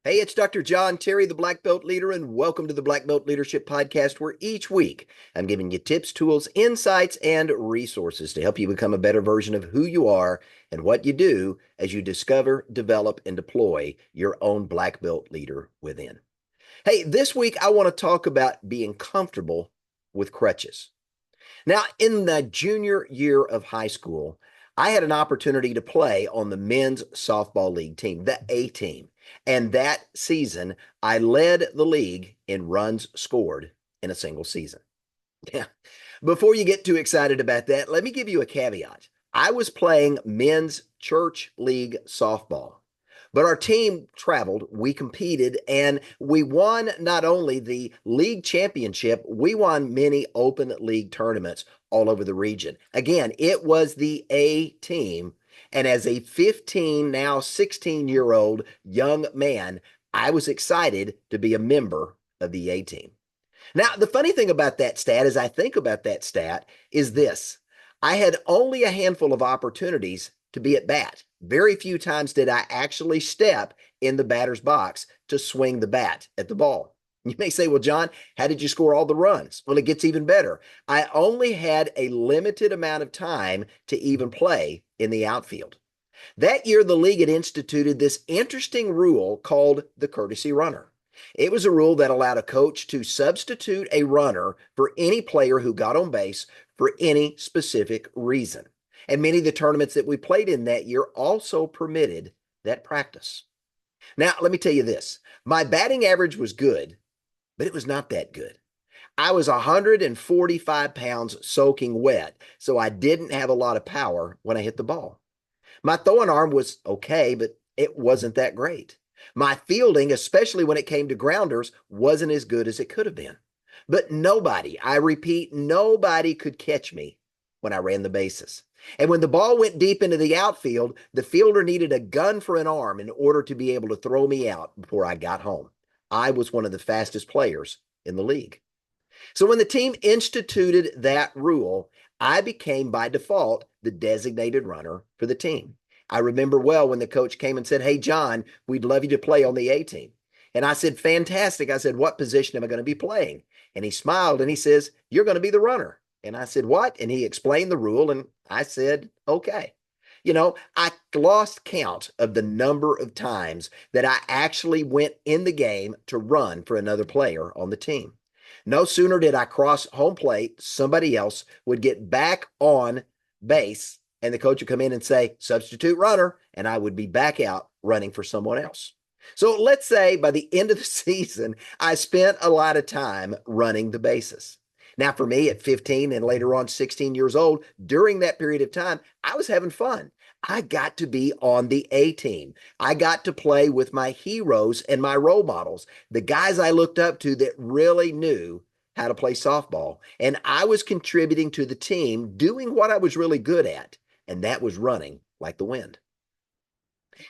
Hey, it's Dr. John Terry, the Black Belt Leader, and welcome to the Black Belt Leadership Podcast, where each week I'm giving you tips, tools, insights, and resources to help you become a better version of who you are and what you do as you discover, develop, and deploy your own Black Belt leader within. Hey, this week I want to talk about being comfortable with crutches. Now, in the junior year of high school, I had an opportunity to play on the men's softball league team, the A team. And that season, I led the league in runs scored in a single season. Yeah. Before you get too excited about that, let me give you a caveat. I was playing men's church league softball. But our team traveled, we competed, and we won not only the league championship, we won many open league tournaments all over the region. Again, it was the A team. And as a 15, now 16-year-old young man, I was excited to be a member of the A team. Now, the funny thing about that stat, as I think about that stat, is this. I had only a handful of opportunities to be at bat. Very few times did I actually step in the batter's box to swing the bat at the ball. You may say, well, John, how did you score all the runs? Well, it gets even better. I only had a limited amount of time to even play in the outfield. That year, the league had instituted this interesting rule called the courtesy runner. It was a rule that allowed a coach to substitute a runner for any player who got on base for any specific reason. And many of the tournaments that we played in that year also permitted that practice. Now, let me tell you this. My batting average was good, but it was not that good. I was 145 pounds soaking wet, so I didn't have a lot of power when I hit the ball. My throwing arm was okay, but it wasn't that great. My fielding, especially when it came to grounders, wasn't as good as it could have been. But nobody, I repeat, nobody could catch me when I ran the bases. And when the ball went deep into the outfield, the fielder needed a gun for an arm in order to be able to throw me out before I got home. I was one of the fastest players in the league. So when the team instituted that rule, I became by default the designated runner for the team. I remember well when the coach came and said, "Hey, John, we'd love you to play on the A team." And I said, "Fantastic." I said, "What position am I going to be playing?" And he smiled and he says, "You're going to be the runner." And I said, "What?" And he explained the rule and I said, "Okay." I lost count of the number of times that I actually went in the game to run for another player on the team. No sooner did I cross home plate, somebody else would get back on base, and the coach would come in and say, "Substitute runner," and I would be back out running for someone else. So let's say by the end of the season, I spent a lot of time running the bases. Now, for me at 15 and later on 16 years old, during that period of time, I was having fun. I got to be on the A team. I got to play with my heroes and my role models, the guys I looked up to that really knew how to play softball. And I was contributing to the team, doing what I was really good at, and that was running like the wind.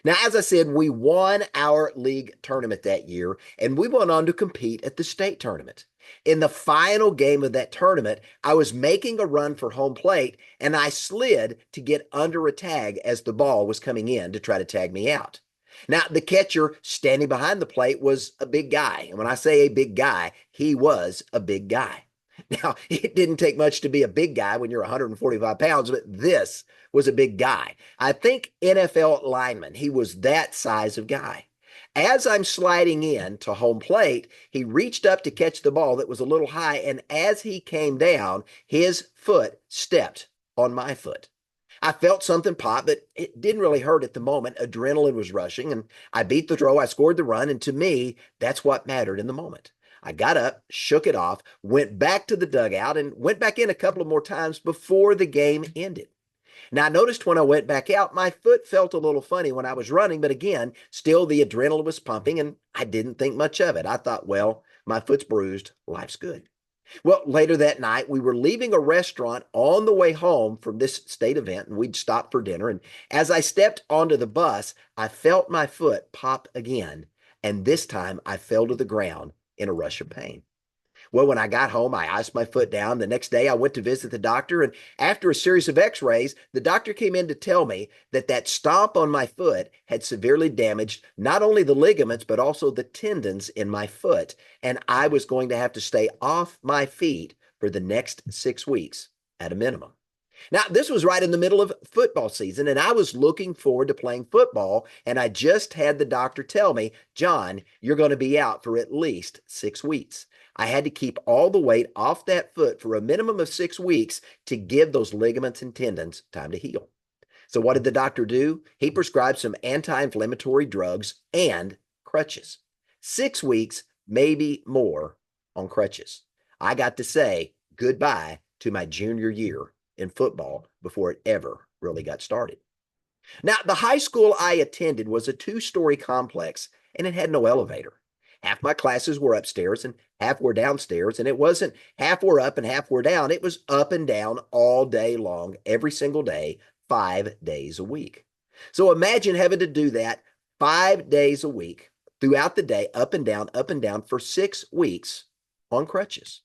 Now, as I said, we won our league tournament that year, and we went on to compete at the state tournament. In the final game of that tournament, I was making a run for home plate, and I slid to get under a tag as the ball was coming in to try to tag me out. Now, the catcher standing behind the plate was a big guy. And when I say a big guy, he was a big guy. Now, it didn't take much to be a big guy when you're 145 pounds, but this was a big guy. I think NFL lineman. He was that size of guy. As I'm sliding in to home plate, he reached up to catch the ball that was a little high, and as he came down, his foot stepped on my foot. I felt something pop, but it didn't really hurt at the moment. Adrenaline was rushing, and I beat the throw. I scored the run, and to me, that's what mattered in the moment. I got up, shook it off, went back to the dugout, and went back in a couple of more times before the game ended. Now, I noticed when I went back out, my foot felt a little funny when I was running, but again, still the adrenaline was pumping, and I didn't think much of it. I thought, well, my foot's bruised. Life's good. Well, later that night, we were leaving a restaurant on the way home from this state event, and we'd stopped for dinner. And as I stepped onto the bus, I felt my foot pop again. And this time I fell to the ground in a rush of pain. Well, when I got home, I iced my foot down. The next day, I went to visit the doctor. And after a series of x-rays, the doctor came in to tell me that that stomp on my foot had severely damaged not only the ligaments, but also the tendons in my foot. And I was going to have to stay off my feet for the next 6 weeks at a minimum. Now, this was right in the middle of football season, and I was looking forward to playing football. And I just had the doctor tell me, John, you're going to be out for at least 6 weeks. I had to keep all the weight off that foot for a minimum of 6 weeks to give those ligaments and tendons time to heal. So, what did the doctor do? He prescribed some anti inflammatory drugs and crutches. 6 weeks, maybe more, on crutches. I got to say goodbye to my junior year in football before it ever really got started. Now, the high school I attended was a two-story complex, and it had no elevator. Half my classes were upstairs and half were downstairs, and it wasn't half were up and half were down. It was up and down all day long, every single day, 5 days a week. So imagine having to do that 5 days a week throughout the day, up and down for 6 weeks on crutches.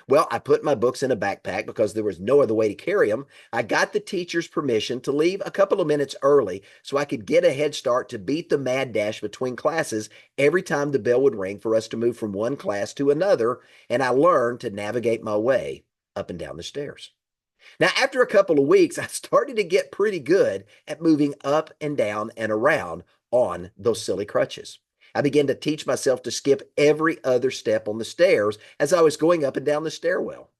Well, I put my books in a backpack because there was no other way to carry them. I got the teacher's permission to leave a couple of minutes early so I could get a head start to beat the mad dash between classes every time the bell would ring for us to move from one class to another, and I learned to navigate my way up and down the stairs. Now, after a couple of weeks, I started to get pretty good at moving up and down and around on those silly crutches. I began to teach myself to skip every other step on the stairs as I was going up and down the stairwell.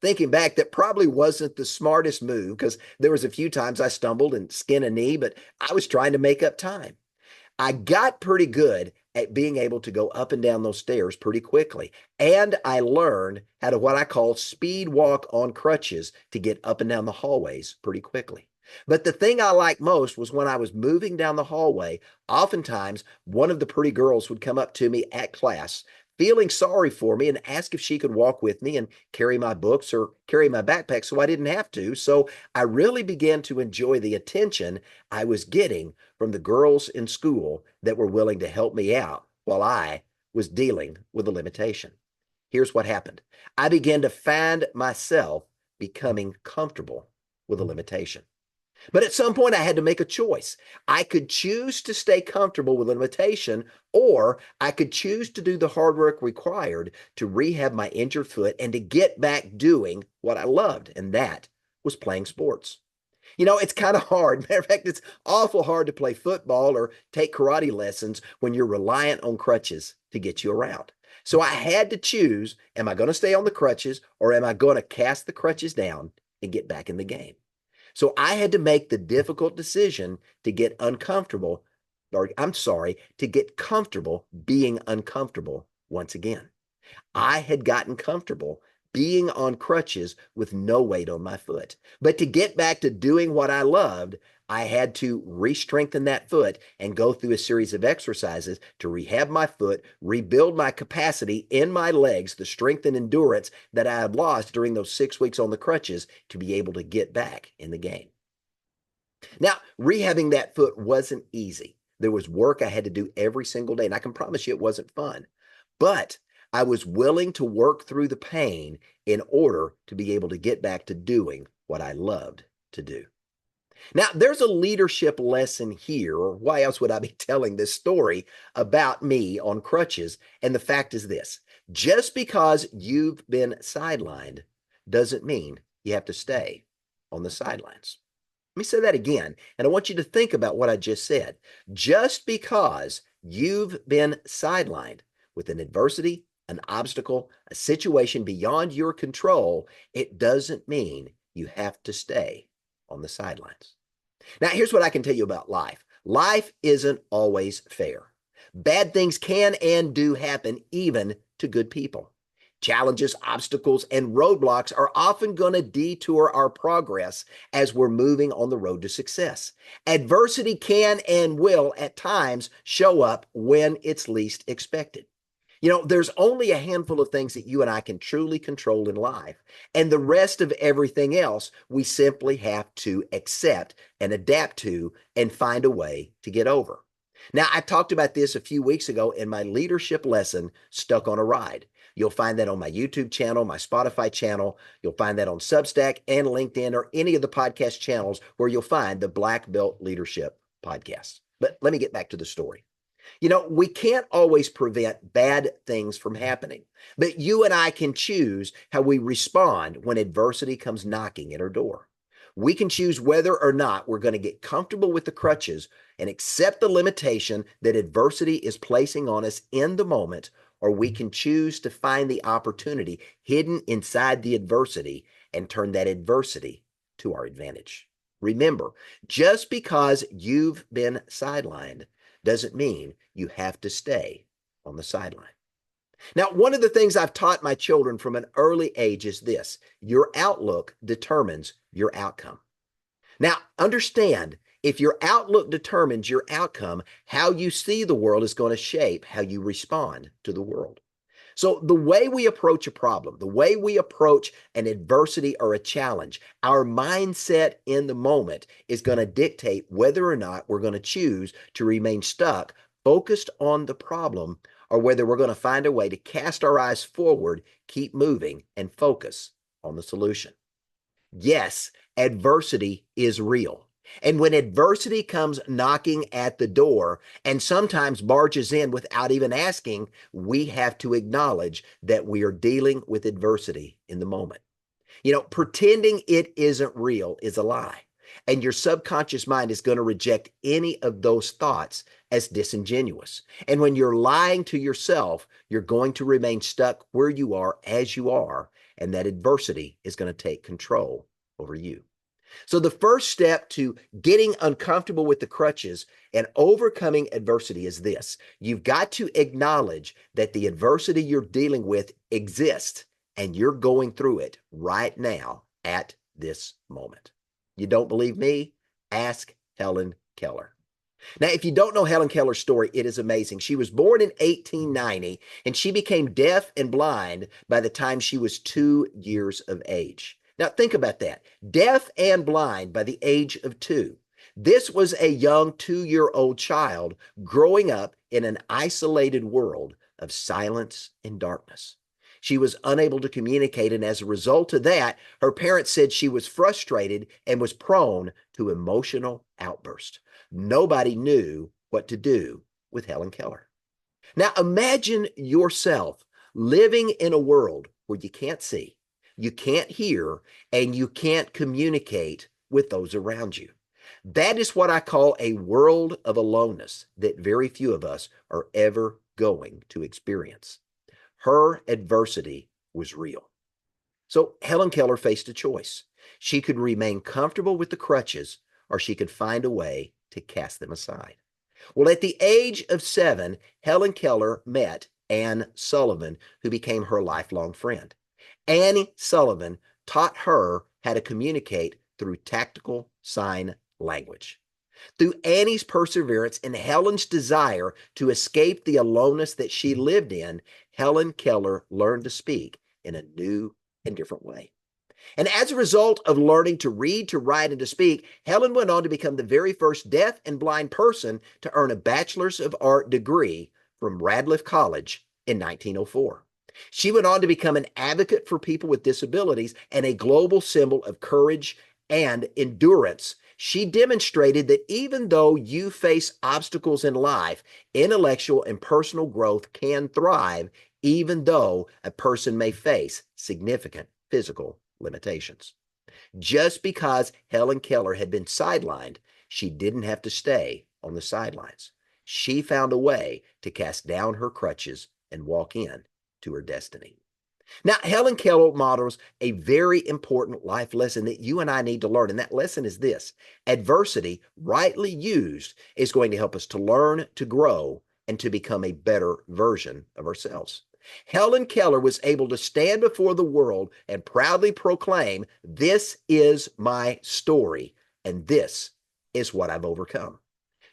Thinking back, that probably wasn't the smartest move because there was a few times I stumbled and skinned a knee, but I was trying to make up time. I got pretty good at being able to go up and down those stairs pretty quickly. And I learned how to what I call speed walk on crutches to get up and down the hallways pretty quickly. But the thing I liked most was when I was moving down the hallway, oftentimes one of the pretty girls would come up to me at class, feeling sorry for me and ask if she could walk with me and carry my books or carry my backpack so I didn't have to. So I really began to enjoy the attention I was getting from the girls in school that were willing to help me out while I was dealing with a limitation. Here's what happened. I began to find myself becoming comfortable with a limitation. But at some point, I had to make a choice. I could choose to stay comfortable with a limitation, or I could choose to do the hard work required to rehab my injured foot and to get back doing what I loved, and that was playing sports. It's kind of hard. Matter of fact, it's awful hard to play football or take karate lessons when you're reliant on crutches to get you around. So I had to choose, am I going to stay on the crutches or am I going to cast the crutches down and get back in the game? So I had to make the difficult decision to get uncomfortable, to get comfortable being uncomfortable once again. I had gotten comfortable being on crutches with no weight on my foot. But to get back to doing what I loved, I had to re-strengthen that foot and go through a series of exercises to rehab my foot, rebuild my capacity in my legs, the strength and endurance that I had lost during those 6 weeks on the crutches to be able to get back in the game. Now, rehabbing that foot wasn't easy. There was work I had to do every single day, and I can promise you it wasn't fun. But I was willing to work through the pain in order to be able to get back to doing what I loved to do. Now, there's a leadership lesson here, or why else would I be telling this story about me on crutches? And the fact is this: just because you've been sidelined doesn't mean you have to stay on the sidelines. Let me say that again, and I want you to think about what I just said. Just because you've been sidelined with an adversity, an obstacle, a situation beyond your control, it doesn't mean you have to stay on the sidelines. Now, here's what I can tell you about life. Life isn't always fair. Bad things can and do happen even to good people. Challenges, obstacles, and roadblocks are often going to detour our progress as we're moving on the road to success. Adversity can and will at times show up when it's least expected. There's only a handful of things that you and I can truly control in life. And the rest of everything else, we simply have to accept and adapt to and find a way to get over. Now, I talked about this a few weeks ago in my leadership lesson, Stuck on a Ride. You'll find that on my YouTube channel, my Spotify channel. You'll find that on Substack and LinkedIn or any of the podcast channels where you'll find the Black Belt Leadership Podcast. But let me get back to the story. We can't always prevent bad things from happening, but you and I can choose how we respond when adversity comes knocking at our door. We can choose whether or not we're going to get comfortable with the crutches and accept the limitation that adversity is placing on us in the moment, or we can choose to find the opportunity hidden inside the adversity and turn that adversity to our advantage. Remember, just because you've been sidelined doesn't mean you have to stay on the sideline. Now, one of the things I've taught my children from an early age is this: your outlook determines your outcome. Now, understand, if your outlook determines your outcome, how you see the world is going to shape how you respond to the world. So the way we approach a problem, the way we approach an adversity or a challenge, our mindset in the moment is going to dictate whether or not we're going to choose to remain stuck, focused on the problem, or whether we're going to find a way to cast our eyes forward, keep moving, and focus on the solution. Yes, adversity is real. And when adversity comes knocking at the door and sometimes barges in without even asking, we have to acknowledge that we are dealing with adversity in the moment. Pretending it isn't real is a lie. And your subconscious mind is going to reject any of those thoughts as disingenuous. And when you're lying to yourself, you're going to remain stuck where you are as you are, and that adversity is going to take control over you. So the first step to getting uncomfortable with the crutches and overcoming adversity is this: you've got to acknowledge that the adversity you're dealing with exists and you're going through it right now at this moment. You don't believe me? Ask Helen Keller. Now, if you don't know Helen Keller's story, it is amazing. She was born in 1890 and she became deaf and blind by the time she was 2 years of age. Now, think about that. Deaf and blind by the age of 2. This was a young 2-year-old child growing up in an isolated world of silence and darkness. She was unable to communicate, and as a result of that, her parents said she was frustrated and was prone to emotional outbursts. Nobody knew what to do with Helen Keller. Now, imagine yourself living in a world where you can't see, you can't hear, and you can't communicate with those around you. That is what I call a world of aloneness that very few of us are ever going to experience. Her adversity was real. So Helen Keller faced a choice. She could remain comfortable with the crutches, or she could find a way to cast them aside. Well, at the age of 7, Helen Keller met Anne Sullivan, who became her lifelong friend. Annie Sullivan taught her how to communicate through tactile sign language. Through Annie's perseverance and Helen's desire to escape the aloneness that she lived in, Helen Keller learned to speak in a new and different way. And as a result of learning to read, to write, and to speak, Helen went on to become the very first deaf and blind person to earn a Bachelor's of Art degree from Radcliffe College in 1904. She went on to become an advocate for people with disabilities and a global symbol of courage and endurance. She demonstrated that even though you face obstacles in life, intellectual and personal growth can thrive, even though a person may face significant physical limitations. Just because Helen Keller had been sidelined, she didn't have to stay on the sidelines. She found a way to cast down her crutches and walk in to her destiny. Now, Helen Keller models a very important life lesson that you and I need to learn, and that lesson is this: adversity, rightly used, is going to help us to learn, to grow, and to become a better version of ourselves. Helen Keller was able to stand before the world and proudly proclaim, "This is my story, and this is what I've overcome."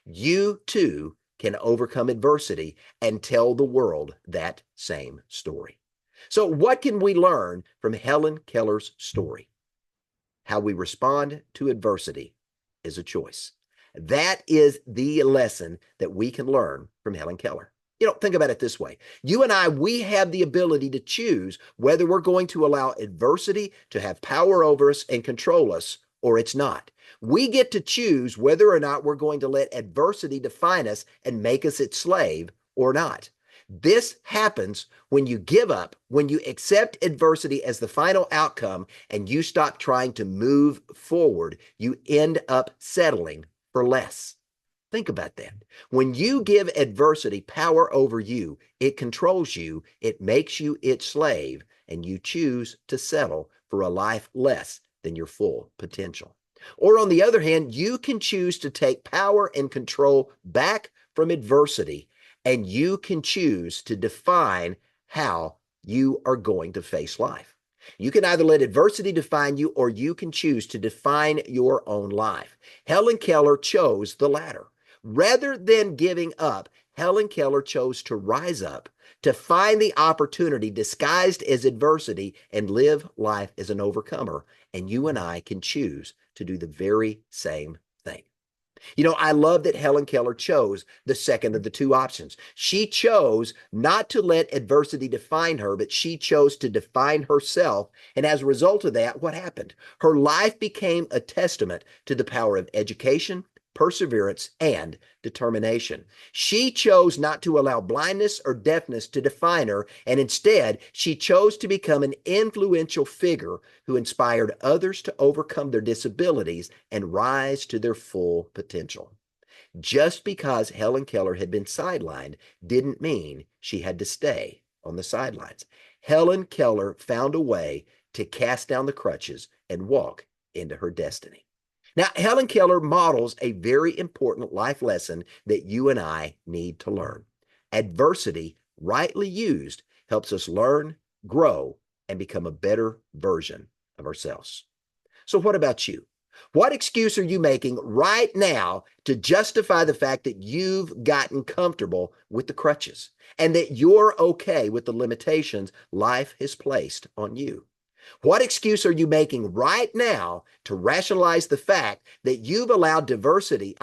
You too can overcome adversity and tell the world that same story. So what can we learn from Helen Keller's story? How we respond to adversity is a choice. That is the lesson that we can learn from Helen Keller. Think about it this way. You and I, we have the ability to choose whether we're going to allow adversity to have power over us and control us, or it's not. We get to choose whether or not we're going to let adversity define us and make us its slave or not. This happens when you give up, when you accept adversity as the final outcome and you stop trying to move forward. You end up settling for less. Think about that. When you give adversity power over you, it controls you, it makes you its slave, and you choose to settle for a life less than your full potential. Or on the other hand, you can choose to take power and control back from adversity, and you can choose to define how you are going to face life. You can either let adversity define you, or you can choose to define your own life. Helen Keller chose the latter. Rather than giving up, Helen Keller chose to rise up, to find the opportunity disguised as adversity and live life as an overcomer. And you and I can choose to do the very same thing. I love that Helen Keller chose the second of the two options. She chose not to let adversity define her, but she chose to define herself. And as a result of that, what happened? Her life became a testament to the power of education, perseverance, and determination. She chose not to allow blindness or deafness to define her, and instead, she chose to become an influential figure who inspired others to overcome their disabilities and rise to their full potential. Just because Helen Keller had been sidelined didn't mean she had to stay on the sidelines. Helen Keller found a way to cast down the crutches and walk into her destiny. Now, Helen Keller models a very important life lesson that you and I need to learn. Adversity, rightly used, helps us learn, grow, and become a better version of ourselves. So what about you? What excuse are you making right now to justify the fact that you've gotten comfortable with the crutches and that you're okay with the limitations life has placed on you? What excuse are you making right now to rationalize the fact that you've allowed adversity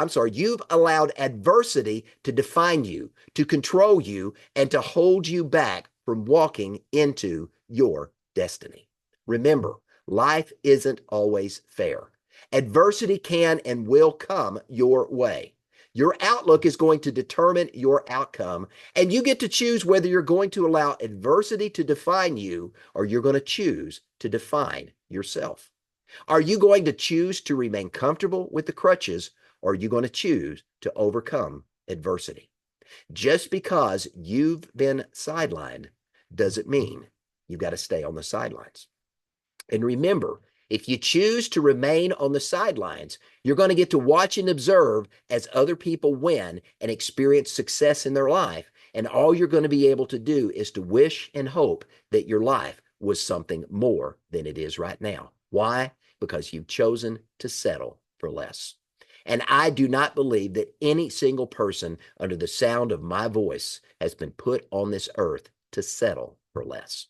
to define you, to control you, and to hold you back from walking into your destiny? Remember, life isn't always fair. Adversity can and will come your way. Your outlook is going to determine your outcome, and you get to choose whether you're going to allow adversity to define you or you're going to choose to define yourself. Are you going to choose to remain comfortable with the crutches, or are you going to choose to overcome adversity? Just because you've been sidelined doesn't mean you've got to stay on the sidelines. And remember, if you choose to remain on the sidelines, you're going to get to watch and observe as other people win and experience success in their life. And all you're going to be able to do is to wish and hope that your life was something more than it is right now. Why? Because you've chosen to settle for less. And I do not believe that any single person under the sound of my voice has been put on this earth to settle for less.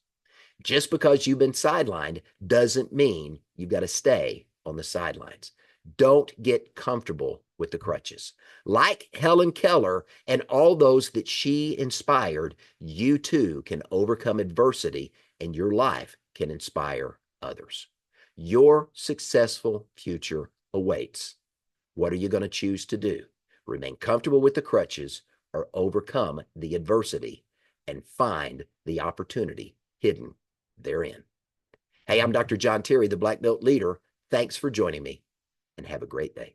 Just because you've been sidelined doesn't mean you've got to stay on the sidelines. Don't get comfortable with the crutches. Like Helen Keller and all those that she inspired, you too can overcome adversity and your life can inspire others. Your successful future awaits. What are you going to choose to do? Remain comfortable with the crutches or overcome the adversity and find the opportunity hidden therein. Hey, I'm Dr. John Terry, the Black Belt Leader. Thanks for joining me, and have a great day.